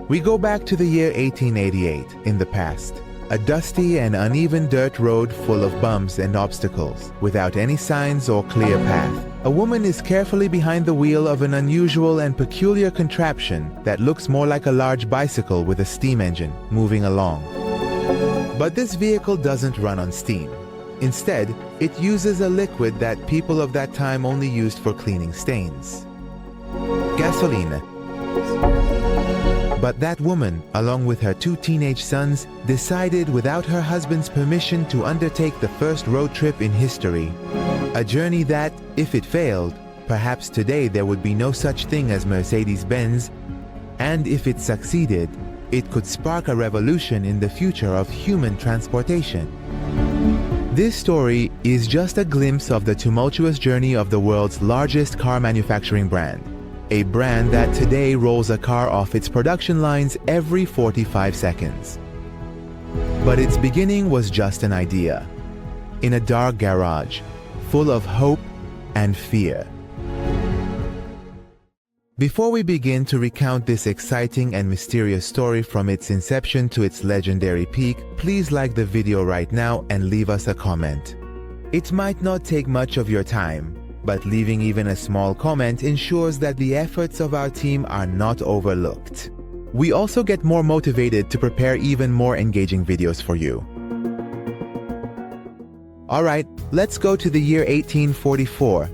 We go back to the year 1888, in the past. A dusty and uneven dirt road full of bumps and obstacles, without any signs or clear path. A woman is carefully behind the wheel of an unusual and peculiar contraption that looks more like a large bicycle with a steam engine, moving along. But this vehicle doesn't run on steam. Instead, it uses a liquid that people of that time only used for cleaning stains. Gasoline. But that woman, along with her 2 teenage sons, decided without her husband's permission to undertake the first road trip in history. A journey that, if it failed, perhaps today there would be no such thing as Mercedes-Benz, and if it succeeded, it could spark a revolution in the future of human transportation. This story is just a glimpse of the tumultuous journey of the world's largest car manufacturing brand. A brand that today rolls a car off its production lines every 45 seconds. But its beginning was just an idea, in a dark garage, full of hope and fear. Before we begin to recount this exciting and mysterious story from its inception to its legendary peak, please like the video right now and leave us a comment. It might not take much of your time, but leaving even a small comment ensures that the efforts of our team are not overlooked. We also get more motivated to prepare even more engaging videos for you. Alright, let's go to the year 1844.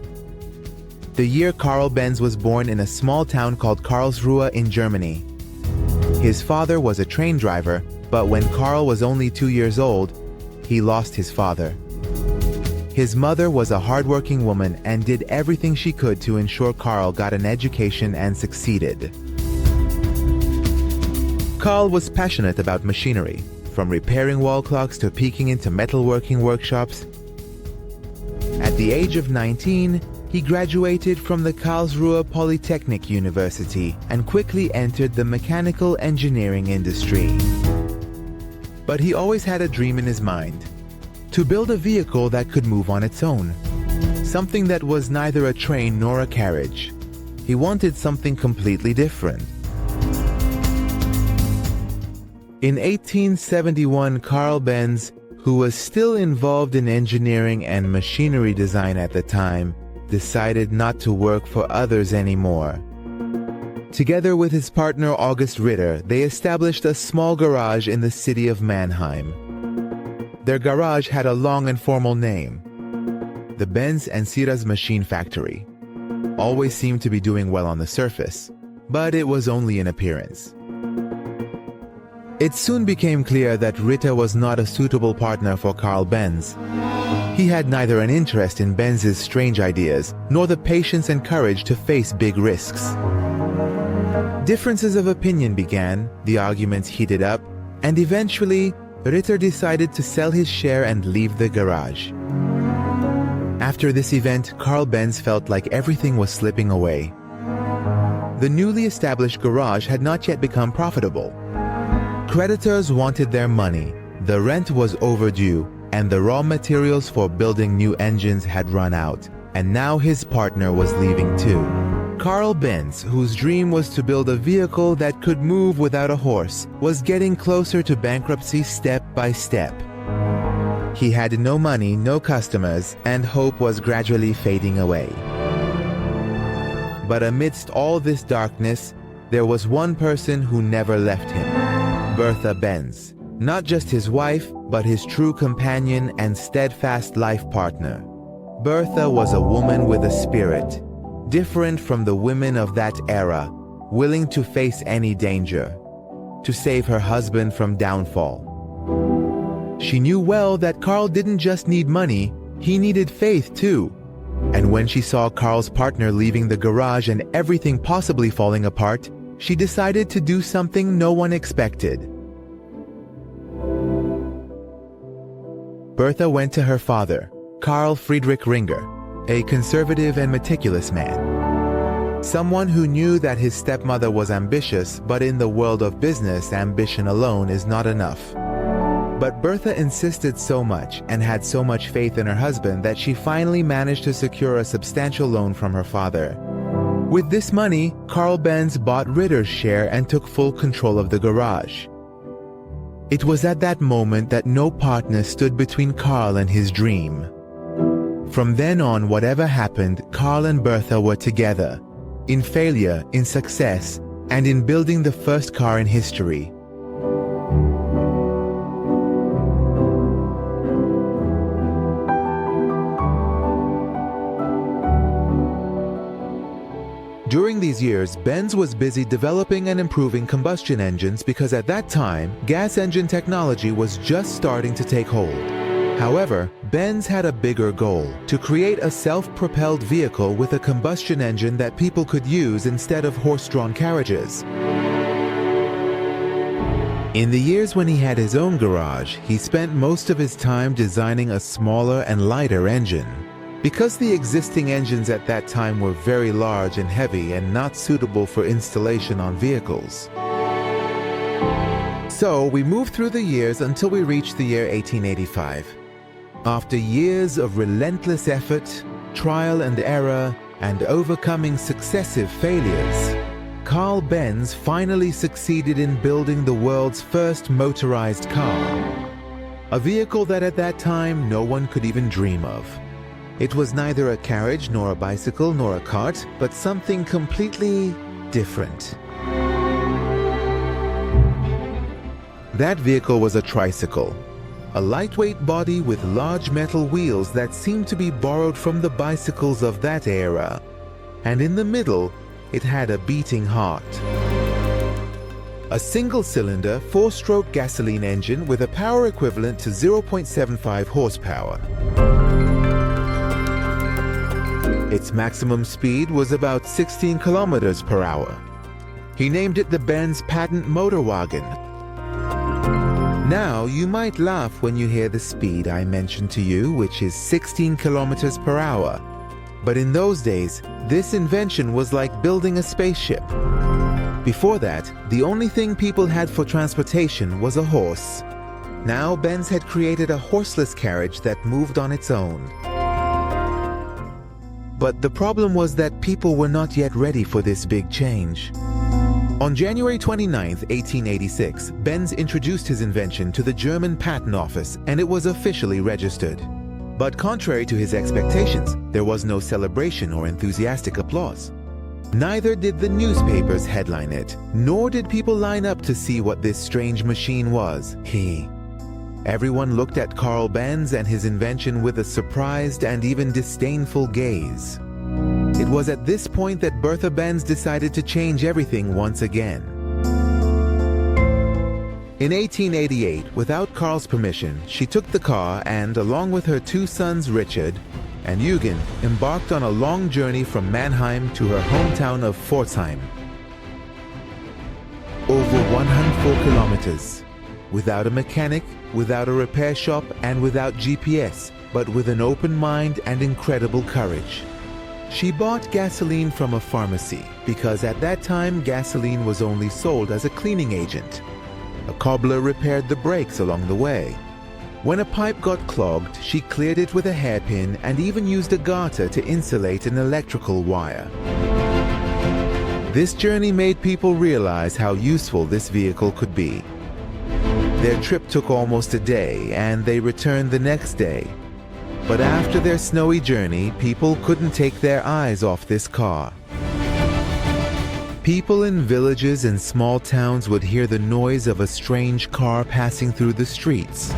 The year Karl Benz was born in a small town called Karlsruhe in Germany. His father was a train driver, but when Karl was only 2 years old, he lost his father. His mother was a hardworking woman and did everything she could to ensure Karl got an education and succeeded. Karl was passionate about machinery, from repairing wall clocks to peeking into metalworking workshops. At the age of 19, he graduated from the Karlsruhe Polytechnic University and quickly entered the mechanical engineering industry. But he always had a dream in his mind: to build a vehicle that could move on its own. Something that was neither a train nor a carriage. He wanted something completely different. In 1871, Karl Benz, who was still involved in engineering and machinery design at the time, decided not to work for others anymore. Together with his partner August Ritter, they established a small garage in the city of Mannheim. Their garage had a long and formal name: the Benz and Siras Machine Factory. Always seemed to be doing well on the surface, but it was only in appearance. It soon became clear that Ritter was not a suitable partner for Karl Benz. He had neither an interest in Benz's strange ideas, nor the patience and courage to face big risks. Differences of opinion began, the arguments heated up, and eventually, Ritter decided to sell his share and leave the garage. After this event, Karl Benz felt like everything was slipping away. The newly established garage had not yet become profitable. Creditors wanted their money, the rent was overdue, and the raw materials for building new engines had run out, and now his partner was leaving too. Karl Benz, whose dream was to build a vehicle that could move without a horse, was getting closer to bankruptcy step by step. He had no money, no customers, and hope was gradually fading away. But amidst all this darkness, there was one person who never left him: Bertha Benz. Not just his wife, but his true companion and steadfast life partner. Bertha was a woman with a spirit, different from the women of that era, willing to face any danger, to save her husband from downfall. She knew well that Karl didn't just need money, he needed faith too. And when she saw Karl's partner leaving the garage and everything possibly falling apart, she decided to do something no one expected. Bertha went to her father, Karl Friedrich Ringer, a conservative and meticulous man. Someone who knew that his stepmother was ambitious, but in the world of business, ambition alone is not enough. But Bertha insisted so much and had so much faith in her husband that she finally managed to secure a substantial loan from her father. With this money, Carl Benz bought Ritter's share and took full control of the garage. It was at that moment that no partner stood between Carl and his dream. From then on, whatever happened, Carl and Bertha were together, in failure, in success, and in building the first car in history. During these years, Benz was busy developing and improving combustion engines because at that time, gas engine technology was just starting to take hold. However, Benz had a bigger goal: to create a self-propelled vehicle with a combustion engine that people could use instead of horse-drawn carriages. In the years when he had his own garage, he spent most of his time designing a smaller and lighter engine. Because the existing engines at that time were very large and heavy and not suitable for installation on vehicles. So we moved through the years until we reached the year 1885. After years of relentless effort, trial and error, and overcoming successive failures, Carl Benz finally succeeded in building the world's first motorized car. A vehicle that at that time no one could even dream of. It was neither a carriage nor a bicycle nor a cart, but something completely different. That vehicle was a tricycle. A lightweight body with large metal wheels that seemed to be borrowed from the bicycles of that era. And in the middle, it had a beating heart. A single-cylinder, 4-stroke gasoline engine with a power equivalent to 0.75 horsepower. Its maximum speed was about 16 kilometers per hour. He named it the Benz Patent Motor Wagon. Now, you might laugh when you hear the speed I mentioned to you, which is 16 kilometers per hour. But in those days, this invention was like building a spaceship. Before that, the only thing people had for transportation was a horse. Now, Benz had created a horseless carriage that moved on its own. But the problem was that people were not yet ready for this big change. On January 29, 1886, Benz introduced his invention to the German Patent Office and it was officially registered. But contrary to his expectations, there was no celebration or enthusiastic applause. Neither did the newspapers headline it, nor did people line up to see what this strange machine was. Everyone looked at Carl Benz and his invention with a surprised and even disdainful gaze. It was at this point that Bertha Benz decided to change everything once again. In 1888, without Carl's permission, she took the car and, along with her 2 sons Richard and Eugen, embarked on a long journey from Mannheim to her hometown of Pforzheim. Over 104 kilometers, without a mechanic, without a repair shop, and without GPS, but with an open mind and incredible courage. She bought gasoline from a pharmacy because at that time gasoline was only sold as a cleaning agent. A cobbler repaired the brakes along the way. When a pipe got clogged, she cleared it with a hairpin and even used a garter to insulate an electrical wire. This journey made people realize how useful this vehicle could be. Their trip took almost a day and they returned the next day. But after their snowy journey, people couldn't take their eyes off this car. People in villages and small towns would hear the noise of a strange car passing through the streets.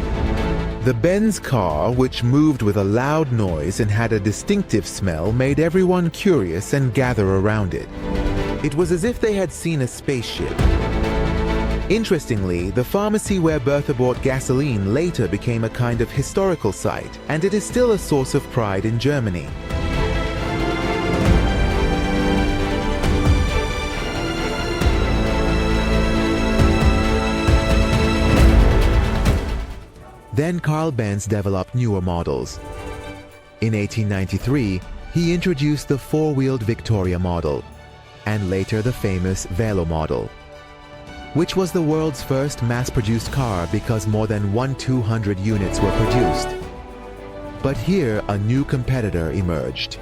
The Benz car, which moved with a loud noise and had a distinctive smell, made everyone curious and gather around it. It was as if they had seen a spaceship. Interestingly, the pharmacy where Bertha bought gasoline later became a kind of historical site, and it is still a source of pride in Germany. Then Carl Benz developed newer models. In 1893, he introduced the 4-wheeled Victoria model, and later the famous Velo model, which was the world's first mass-produced car because more than 1,200 units were produced. But here a new competitor emerged.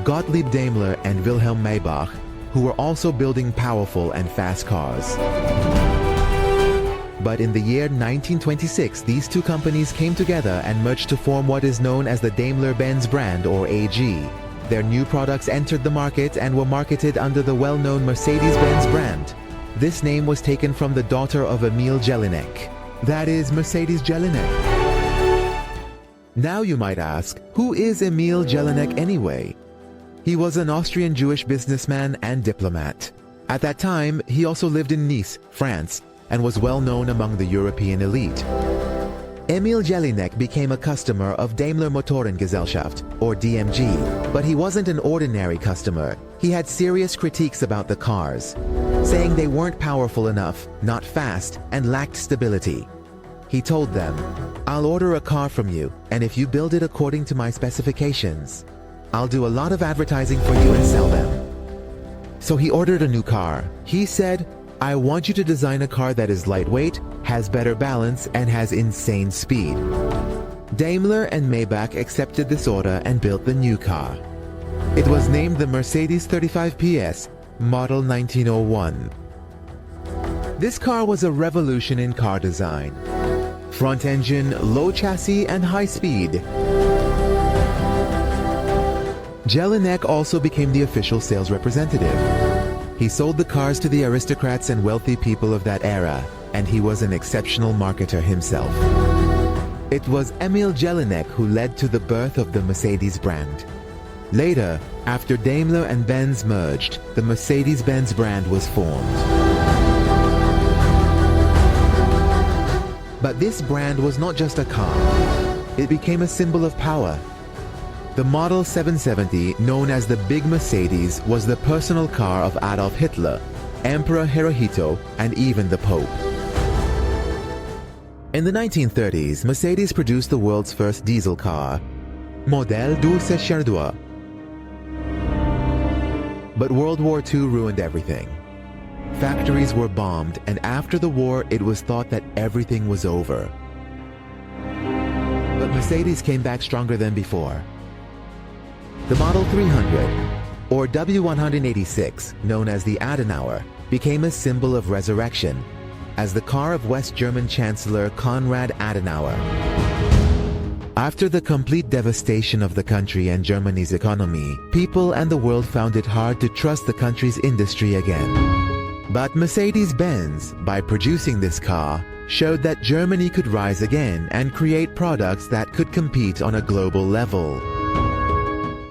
Gottlieb Daimler and Wilhelm Maybach, who were also building powerful and fast cars. But in the year 1926, these two companies came together and merged to form what is known as the Daimler-Benz brand, or AG. Their new products entered the market and were marketed under the well-known Mercedes-Benz brand. This name was taken from the daughter of Emil Jelinek. That is Mercedes Jelinek. Now you might ask, who is Emil Jelinek anyway? He was an Austrian Jewish businessman and diplomat. At that time, he also lived in Nice, France, and was well known among the European elite. Emil Jelinek became a customer of Daimler Motorengesellschaft, or DMG, but he wasn't an ordinary customer. He had serious critiques about the cars, saying they weren't powerful enough, not fast, and lacked stability. He told them, "I'll order a car from you, and if you build it according to my specifications, I'll do a lot of advertising for you and sell them." So he ordered a new car. He said, "I want you to design a car that is lightweight, has better balance, and has insane speed." Daimler and Maybach accepted this order and built the new car. It was named the Mercedes 35 PS, model 1901. This car was a revolution in car design. Front engine, low chassis, and high speed. Jelinek also became the official sales representative. He sold the cars to the aristocrats and wealthy people of that era, and he was an exceptional marketer himself. It was Emil Jelinek who led to the birth of the Mercedes brand. Later, after Daimler and Benz merged, the Mercedes-Benz brand was formed. But this brand was not just a car. It became a symbol of power. The Model 770, known as the Big Mercedes, was the personal car of Adolf Hitler, Emperor Hirohito, and even the Pope. In the 1930s, Mercedes produced the world's first diesel car, Model 262. But World War II ruined everything. Factories were bombed, and after the war, it was thought that everything was over. But Mercedes came back stronger than before. The Model 300, or W186, known as the Adenauer, became a symbol of resurrection, as the car of West German Chancellor Konrad Adenauer. After the complete devastation of the country and Germany's economy, people and the world found it hard to trust the country's industry again. But Mercedes-Benz, by producing this car, showed that Germany could rise again and create products that could compete on a global level.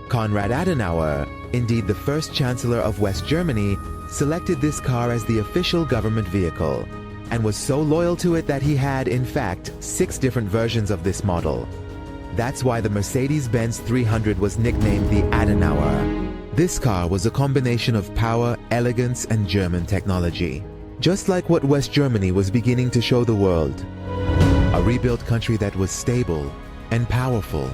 Konrad Adenauer, indeed the first Chancellor of West Germany, selected this car as the official government vehicle, and was so loyal to it that he had, in fact, 6 different versions of this model. That's why the Mercedes-Benz 300 was nicknamed the Adenauer. This car was a combination of power, elegance, and German technology, just like what West Germany was beginning to show the world. A rebuilt country that was stable and powerful.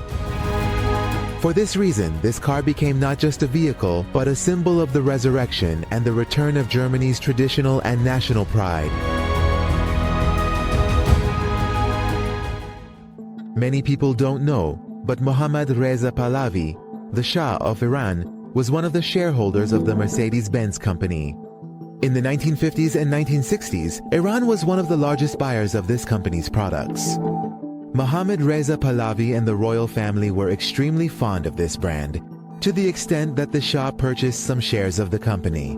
For this reason, this car became not just a vehicle, but a symbol of the resurrection and the return of Germany's traditional and national pride. Many people don't know, but Mohammad Reza Pahlavi, the Shah of Iran, was one of the shareholders of the Mercedes-Benz company. In the 1950s and 1960s, Iran was one of the largest buyers of this company's products. Mohammad Reza Pahlavi and the royal family were extremely fond of this brand, to the extent that the Shah purchased some shares of the company.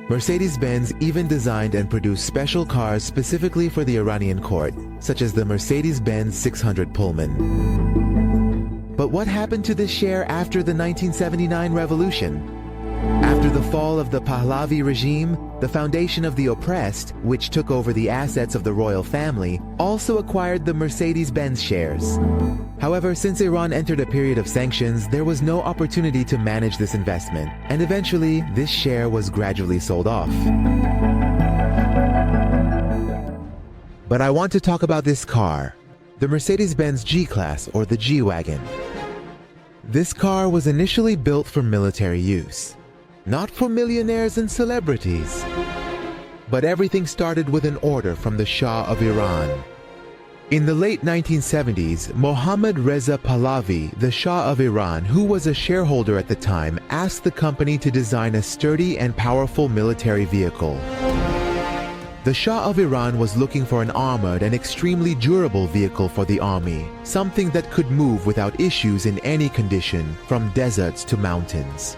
Mercedes-Benz even designed and produced special cars specifically for the Iranian court, such as the Mercedes-Benz 600 Pullman. But what happened to this share after the 1979 revolution? After the fall of the Pahlavi regime, the Foundation of the Oppressed, which took over the assets of the royal family, also acquired the Mercedes-Benz shares. However, since Iran entered a period of sanctions, there was no opportunity to manage this investment, and eventually, this share was gradually sold off. But I want to talk about this car, the Mercedes-Benz G-Class, or the G-Wagon. This car was initially built for military use, not for millionaires and celebrities. But everything started with an order from the Shah of Iran. In the late 1970s, Mohammad Reza Pahlavi, the Shah of Iran, who was a shareholder at the time, asked the company to design a sturdy and powerful military vehicle. The Shah of Iran was looking for an armored and extremely durable vehicle for the army, something that could move without issues in any condition, from deserts to mountains.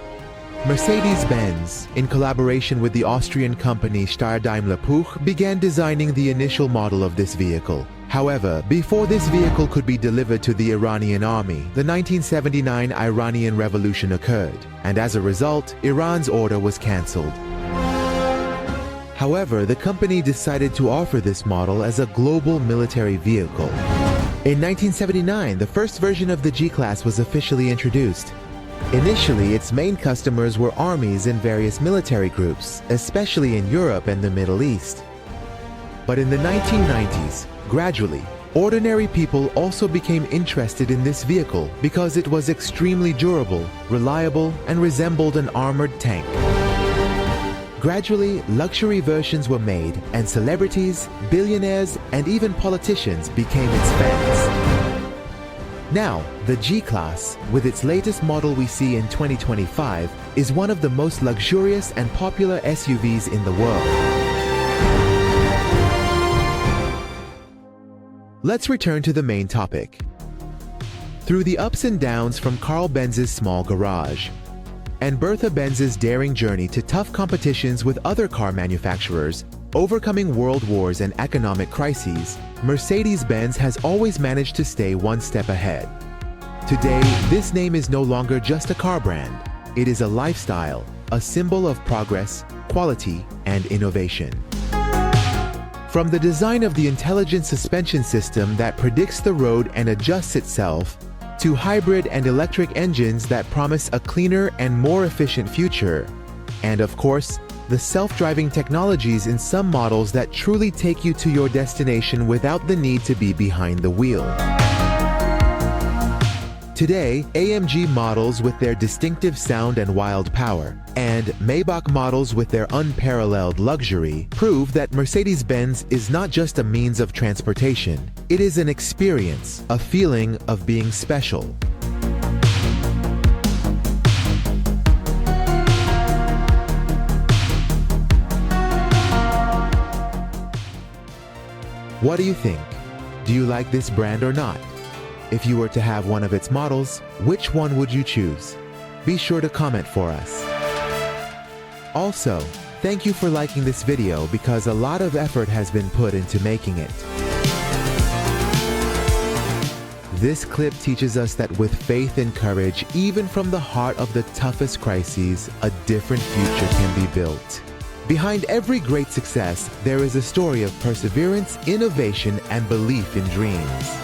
Mercedes-Benz, in collaboration with the Austrian company Steyr-Daimler-Puch, began designing the initial model of this vehicle. However, before this vehicle could be delivered to the Iranian army, the 1979 Iranian Revolution occurred, and as a result, Iran's order was cancelled. However, the company decided to offer this model as a global military vehicle. In 1979, the first version of the G-Class was officially introduced. Initially, its main customers were armies and various military groups, especially in Europe and the Middle East. But in the 1990s, gradually, ordinary people also became interested in this vehicle because it was extremely durable, reliable, and resembled an armored tank. Gradually, luxury versions were made, and celebrities, billionaires, and even politicians became its fans. Now, the G-Class, with its latest model we see in 2025, is one of the most luxurious and popular SUVs in the world. Let's return to the main topic. Through the ups and downs from Carl Benz's small garage, and Bertha Benz's daring journey to tough competitions with other car manufacturers, overcoming world wars and economic crises, Mercedes-Benz has always managed to stay one step ahead. Today, this name is no longer just a car brand. It is a lifestyle, a symbol of progress, quality, and innovation. From the design of the intelligent suspension system that predicts the road and adjusts itself, to hybrid and electric engines that promise a cleaner and more efficient future, and of course, the self-driving technologies in some models that truly take you to your destination without the need to be behind the wheel. Today, AMG models with their distinctive sound and wild power, and Maybach models with their unparalleled luxury, prove that Mercedes-Benz is not just a means of transportation, it is an experience, a feeling of being special. What do you think? Do you like this brand or not? If you were to have one of its models, which one would you choose? Be sure to comment for us. Also, thank you for liking this video because a lot of effort has been put into making it. This clip teaches us that with faith and courage, even from the heart of the toughest crises, a different future can be built. Behind every great success, there is a story of perseverance, innovation, and belief in dreams.